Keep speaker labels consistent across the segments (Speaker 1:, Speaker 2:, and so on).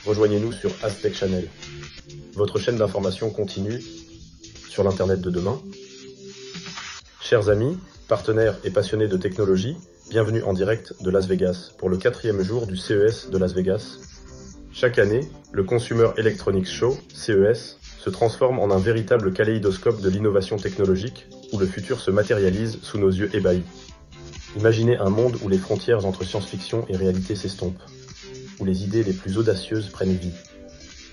Speaker 1: rejoignez-nous sur Aztec Channel. Votre chaîne d'information continue sur l'Internet de demain. Chers amis, partenaires et passionnés de technologie, bienvenue en direct de Las Vegas pour le 4e jour du CES de Las Vegas. Chaque année, le Consumer Electronics Show, CES, se transforme en un véritable kaléidoscope de l'innovation technologique où le futur se matérialise sous nos yeux ébahis. Imaginez un monde où les frontières entre science-fiction et réalité s'estompent, où les idées les plus audacieuses prennent vie.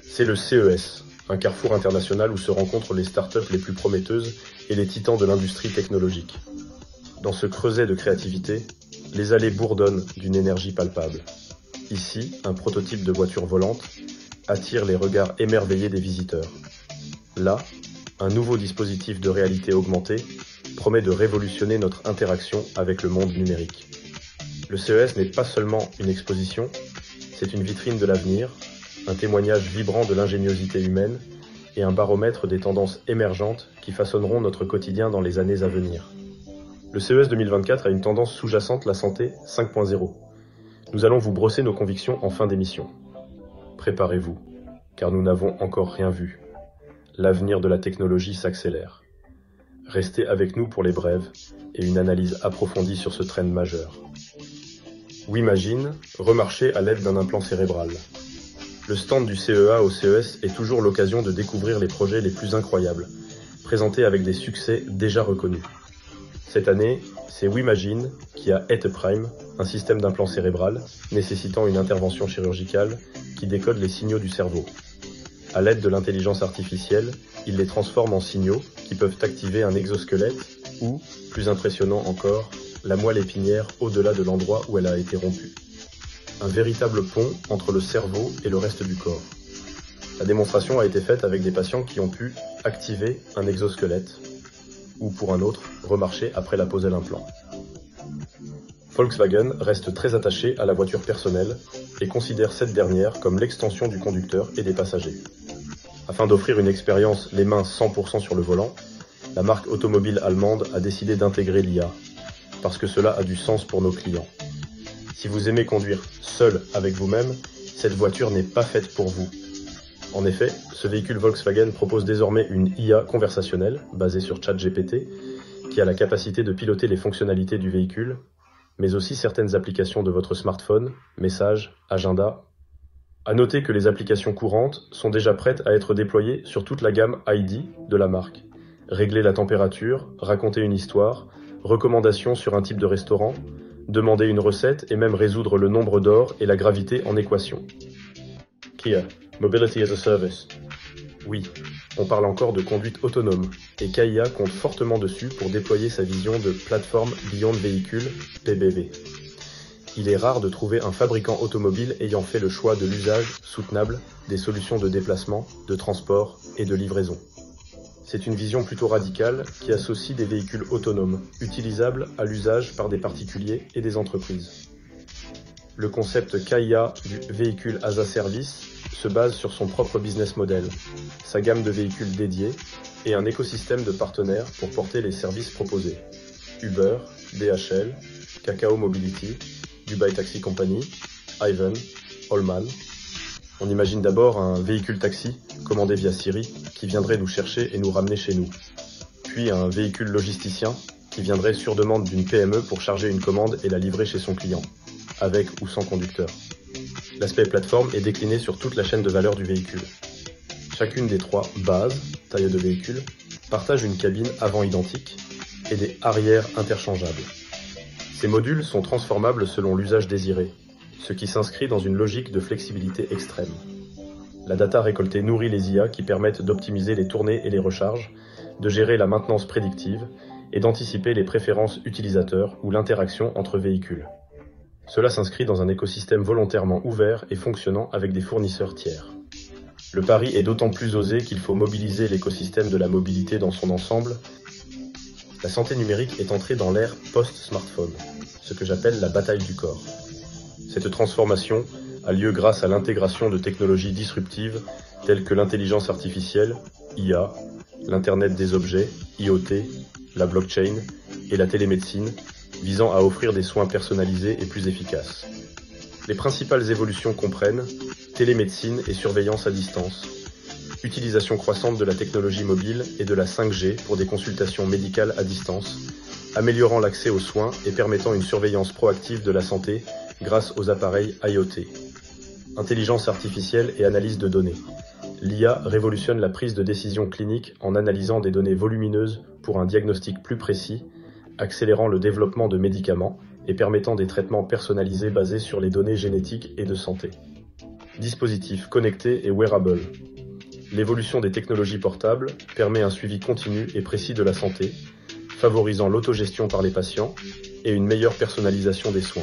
Speaker 1: C'est le CES, un carrefour international où se rencontrent les startups les plus prometteuses et les titans de l'industrie technologique. Dans ce creuset de créativité, les allées bourdonnent d'une énergie palpable. Ici, un prototype de voiture volante attire les regards émerveillés des visiteurs. Là, un nouveau dispositif de réalité augmentée promet de révolutionner notre interaction avec le monde numérique. Le CES n'est pas seulement une exposition, c'est une vitrine de l'avenir, un témoignage vibrant de l'ingéniosité humaine et un baromètre des tendances émergentes qui façonneront notre quotidien dans les années à venir. Le CES 2024 a une tendance sous-jacente, la santé 5.0. Nous allons vous brosser nos convictions en fin d'émission. Préparez-vous, car nous n'avons encore rien vu. L'avenir de la technologie s'accélère. Restez avec nous pour les brèves et une analyse approfondie sur ce trend majeur. WeMagine, remarcher à l'aide d'un implant cérébral. Le stand du CEA au CES est toujours l'occasion de découvrir les projets les plus incroyables, présentés avec des succès déjà reconnus. Cette année, c'est WeMagine qui a ETHPrime, un système d'implant cérébral nécessitant une intervention chirurgicale qui décode les signaux du cerveau. À l'aide de l'intelligence artificielle, il les transforme en signaux qui peuvent activer un exosquelette ou, plus impressionnant encore, la moelle épinière au-delà de l'endroit où elle a été rompue. Un véritable pont entre le cerveau et le reste du corps. La démonstration a été faite avec des patients qui ont pu activer un exosquelette ou pour un autre, remarcher après la pose de l'implant. Volkswagen reste très attaché à la voiture personnelle et considère cette dernière comme l'extension du conducteur et des passagers. Afin d'offrir une expérience les mains 100% sur le volant, la marque automobile allemande a décidé d'intégrer l'IA, parce que cela a du sens pour nos clients. Si vous aimez conduire seul avec vous-même, cette voiture n'est pas faite pour vous. En effet, ce véhicule Volkswagen propose désormais une IA conversationnelle, basée sur ChatGPT, qui a la capacité de piloter les fonctionnalités du véhicule, mais aussi certaines applications de votre smartphone, messages, agenda. À noter que les applications courantes sont déjà prêtes à être déployées sur toute la gamme ID de la marque. Régler la température, raconter une histoire, recommandations sur un type de restaurant, demander une recette et même résoudre le nombre d'or et la gravité en équation. Kia, Mobility as a Service. Oui, on parle encore de conduite autonome, et Kia compte fortement dessus pour déployer sa vision de plateforme Beyond Véhicule, PBV. Il est rare de trouver un fabricant automobile ayant fait le choix de l'usage soutenable des solutions de déplacement, de transport et de livraison. C'est une vision plutôt radicale qui associe des véhicules autonomes, utilisables à l'usage par des particuliers et des entreprises. Le concept Kia du véhicule as a service se base sur son propre business model, sa gamme de véhicules dédiés et un écosystème de partenaires pour porter les services proposés. Uber, DHL, Kakao Mobility, Dubai Taxi Company, Ivan, Holman. On imagine d'abord un véhicule taxi commandé via Siri qui viendrait nous chercher et nous ramener chez nous. Puis un véhicule logisticien qui viendrait sur demande d'une PME pour charger une commande et la livrer chez son client, avec ou sans conducteur. L'aspect plateforme est décliné sur toute la chaîne de valeur du véhicule. Chacune des trois bases, taille de véhicule, partage une cabine avant identique et des arrières interchangeables. Ces modules sont transformables selon l'usage désiré, ce qui s'inscrit dans une logique de flexibilité extrême. La data récoltée nourrit les IA qui permettent d'optimiser les tournées et les recharges, de gérer la maintenance prédictive et d'anticiper les préférences utilisateurs ou l'interaction entre véhicules. Cela s'inscrit dans un écosystème volontairement ouvert et fonctionnant avec des fournisseurs tiers. Le pari est d'autant plus osé qu'il faut mobiliser l'écosystème de la mobilité dans son ensemble. La santé numérique est entrée dans l'ère post-smartphone, ce que j'appelle la bataille du corps. Cette transformation a lieu grâce à l'intégration de technologies disruptives telles que l'intelligence artificielle, IA, l'Internet des objets, IoT, la blockchain et la télémédecine, visant à offrir des soins personnalisés et plus efficaces. Les principales évolutions comprennent télémédecine et surveillance à distance, utilisation croissante de la technologie mobile et de la 5G pour des consultations médicales à distance, améliorant l'accès aux soins et permettant une surveillance proactive de la santé grâce aux appareils IoT. Intelligence artificielle et analyse de données. L'IA révolutionne la prise de décision clinique en analysant des données volumineuses pour un diagnostic plus précis, accélérant le développement de médicaments et permettant des traitements personnalisés basés sur les données génétiques et de santé. Dispositifs connectés et wearables. L'évolution des technologies portables permet un suivi continu et précis de la santé, favorisant l'autogestion par les patients et une meilleure personnalisation des soins.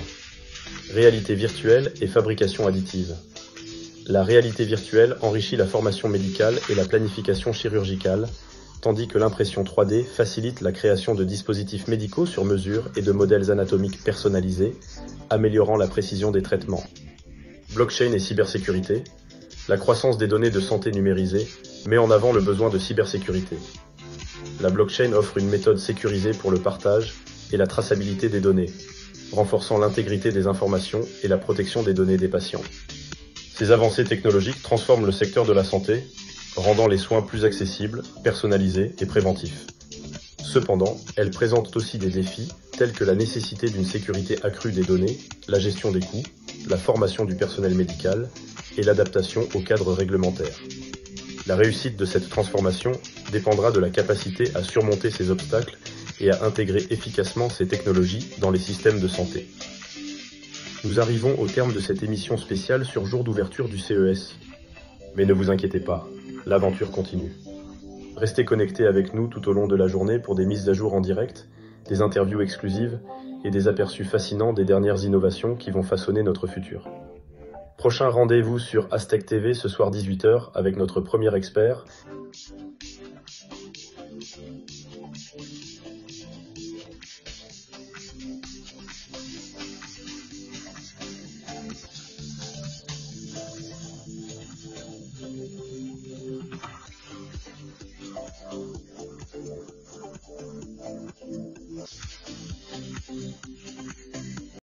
Speaker 1: Réalité virtuelle et fabrication additive. La réalité virtuelle enrichit la formation médicale et la planification chirurgicale, tandis que l'impression 3D facilite la création de dispositifs médicaux sur mesure et de modèles anatomiques personnalisés, améliorant la précision des traitements. Blockchain et cybersécurité. La croissance des données de santé numérisées met en avant le besoin de cybersécurité. La blockchain offre une méthode sécurisée pour le partage et la traçabilité des données, renforçant l'intégrité des informations et la protection des données des patients. Ces avancées technologiques transforment le secteur de la santé, rendant les soins plus accessibles, personnalisés et préventifs. Cependant, elles présentent aussi des défis tels que la nécessité d'une sécurité accrue des données, la gestion des coûts, la formation du personnel médical et l'adaptation au cadre réglementaire. La réussite de cette transformation dépendra de la capacité à surmonter ces obstacles et à intégrer efficacement ces technologies dans les systèmes de santé. Nous arrivons au terme de cette émission spéciale sur jour d'ouverture du CES. Mais ne vous inquiétez pas, l'aventure continue. Restez connectés avec nous tout au long de la journée pour des mises à jour en direct, des interviews exclusives et des aperçus fascinants des dernières innovations qui vont façonner notre futur. Prochain rendez-vous sur Aztec TV ce soir 18h avec notre premier expert.